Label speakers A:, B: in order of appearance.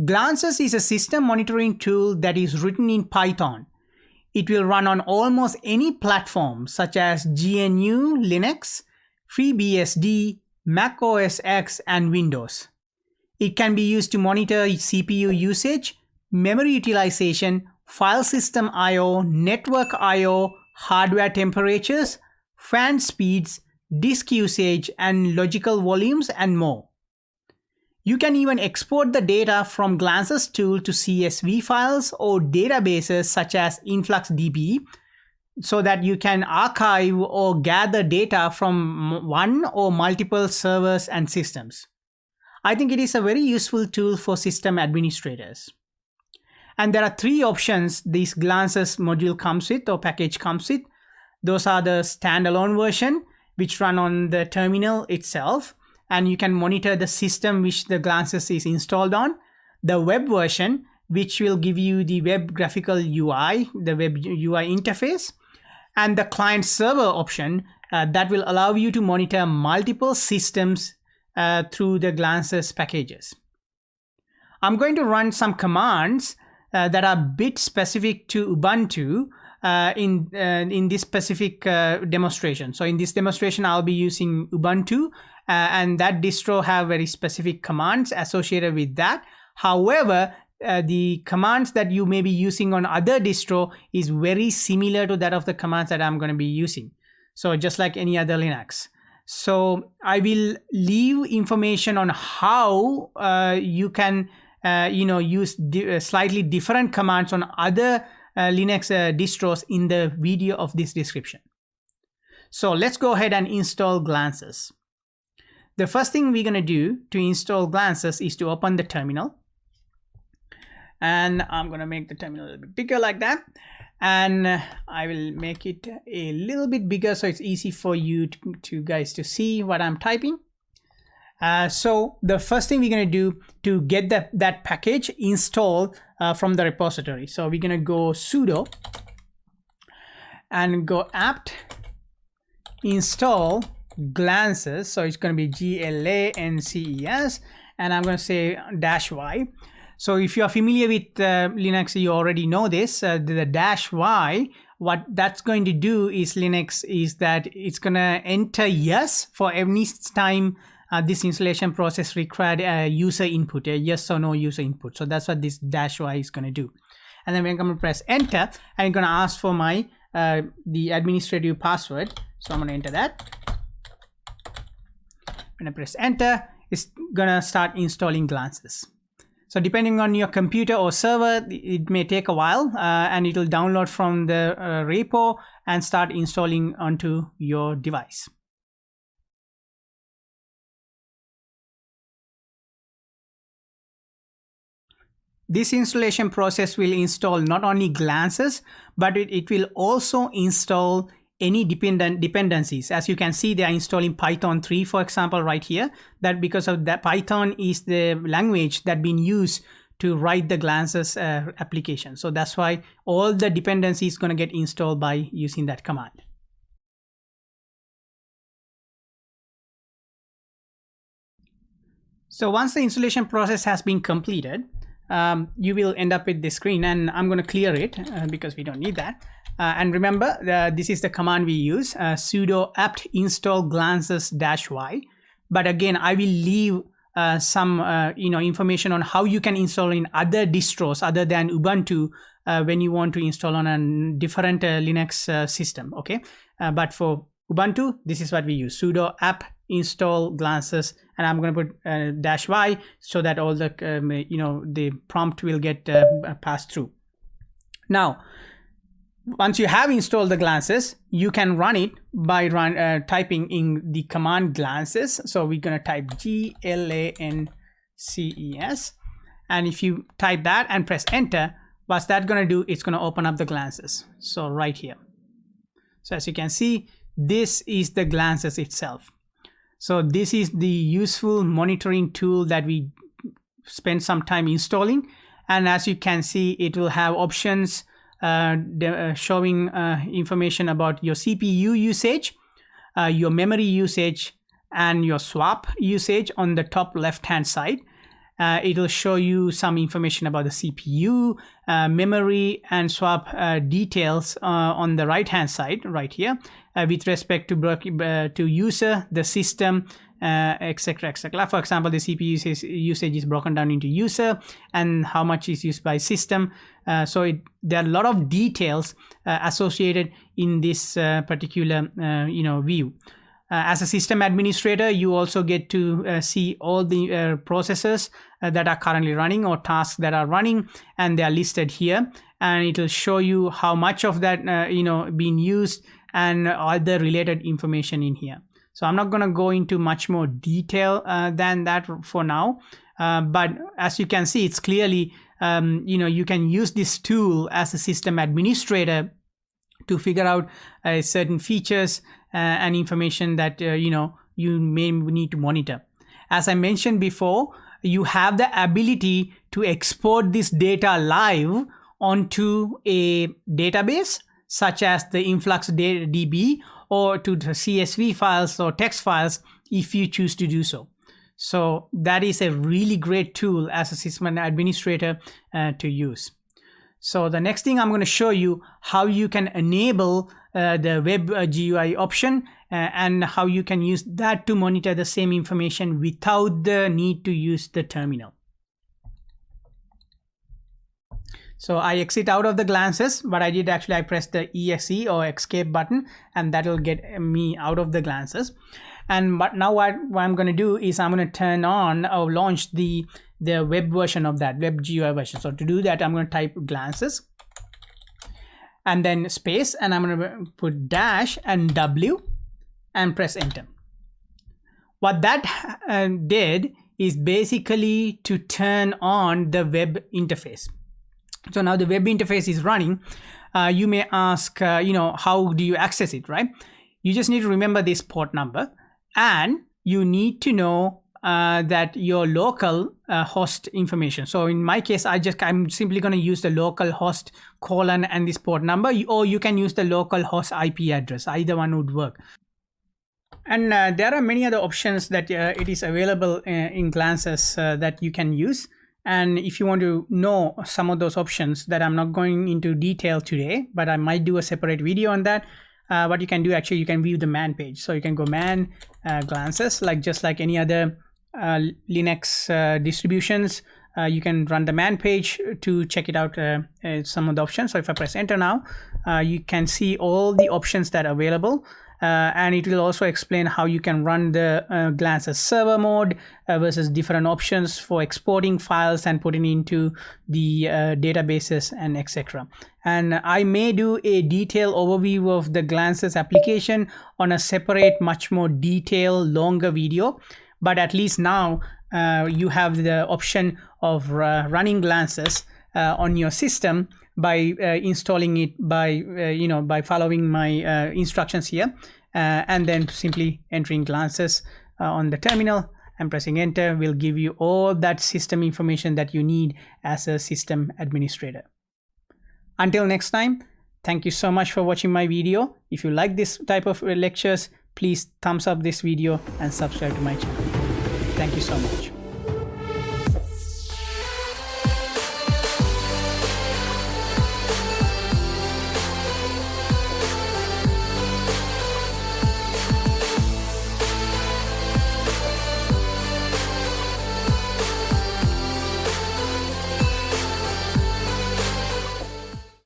A: Glances is a system monitoring tool that is written in Python. It will run on almost any platform such as GNU Linux, FreeBSD, Mac OS X, and Windows. It can be used to monitor CPU usage, memory utilization, file system I/O, network I/O, hardware temperatures, fan speeds, disk usage, and logical volumes, and more. You can even export the data from Glances tool to CSV files or databases such as InfluxDB so that you can archive or gather data from one or multiple servers and systems. I think it is a very useful tool for system administrators. And there are three options this Glances module comes with or package comes with. Those are the standalone version, which run on the terminal itself, and you can monitor the system which the Glances is installed on. The web version, which will give you the web graphical UI, the web UI interface, and the client server option that will allow you to monitor multiple systems through the Glances packages. I'm going to run some commands that are a bit specific to Ubuntu in this specific demonstration. So in this demonstration, I'll be using Ubuntu, and that distro have very specific commands associated with that. However, the commands that you may be using on other distro is very similar to that of the commands that I'm going to be using. So just like any other Linux. So I will leave information on how you can use slightly different commands on other Linux distros in the video of this description. So let's go ahead and install Glances. The first thing we're going to do to install Glances is to open the terminal. And I'm going to make the terminal a little bit bigger like that. And I will make it a little bit bigger so it's easy for you to guys to see what I'm typing. So the first thing we're going to do to get that package installed from the repository. So we're going to go sudo and go apt install Glances. So it's going to be GLANCES, and I'm going to say -y. So if you are familiar with Linux, you already know this. The -y, what that's going to do is Linux is that it's going to enter yes for every time this installation process required a user input, a yes or no user input. So that's what this -y is going to do. And then we're going to press enter, and I'm going to ask for my the administrative password. So I'm going to enter that. When I press enter, it's going to start installing Glances. So depending on your computer or server, it may take a while, and it will download from the repo and start installing onto your device. This installation process will install not only Glances, but it will also install any dependencies. As you can see, they are installing Python 3, for example, right here. That because of that, Python is the language that been used to write the Glances application. So that's why all the dependencies is going to get installed by using that command. So once the installation process has been completed, you will end up with this screen, and I'm going to clear it because we don't need that. And remember, this is the command we use, sudo apt install Glances -y. But again, I will leave some information on how you can install in other distros other than Ubuntu when you want to install on a different Linux system. Okay, but for Ubuntu, this is what we use, sudo apt install Glances, and I'm going to put -y so that all the the prompt will get passed through. Now, once you have installed the Glances, you can run it by typing in the command Glances. So we're going to type GLANCES, and if you type that and press enter, what's that going to do? It's going to open up the Glances. So right here. So as you can see, this is the Glances itself. So this is the useful monitoring tool that we spend some time installing, and as you can see, it will have options showing information about your CPU usage, your memory usage, and your swap usage on the top left hand side. It'll show you some information about the CPU, memory, and swap details on the right hand side right here with respect to user, the system, etc, etc. For example, the CPU usage is broken down into user and how much is used by system. So there are a lot of details associated in this particular view. As a system administrator, you also get to see all the processes that are currently running or tasks that are running, and they are listed here, and it will show you how much of that being used and other related information in here. So I'm not going to go into much more detail than that for now, but as you can see, it's clearly you can use this tool as a system administrator to figure out certain features and information that you may need to monitor. As I mentioned before, you have the ability to export this data live onto a database such as the InfluxDB or to the CSV files or text files if you choose to do so. So that is a really great tool as a system administrator to use. So the next thing I'm going to show you how you can enable the web GUI option and how you can use that to monitor the same information without the need to use the terminal. So I exit out of the glances, but I pressed the EXE or escape button, and that will get me out of the glances. But now what I'm going to do is I'm going to turn on or launch the web version of that, web GUI version. So to do that, I'm going to type glances and then space, and I'm going to put dash and W and press enter. What that did is basically to turn on the web interface. So now the web interface is running. You may ask, how do you access it, right? You just need to remember this port number, and you need to know that your local host information. So in my case, I'm simply going to use the local host colon and this port number, or you can use the local host IP address. Either one would work. And there are many other options that it is available in glances that you can use. And if you want to know some of those options that I'm not going into detail today, but I might do a separate video on that. What you can do, actually, you can view the man page. So you can go man glances, just like any other Linux distributions. You can run the man page to check it out, some of the options. So if I press enter now, you can see all the options that are available. And it will also explain how you can run the glances server mode versus different options for exporting files and putting into the databases and etc. And I may do a detailed overview of the glances application on a separate, much more detailed, longer video. But at least now you have the option of running glances on your system by installing it by following my instructions here, and then simply entering glances on the terminal and pressing enter will give you all that system information that you need as a system administrator. Until next time, thank you so much for watching my video. If you like this type of lectures, please thumbs up this video and subscribe to my channel. Thank you so much.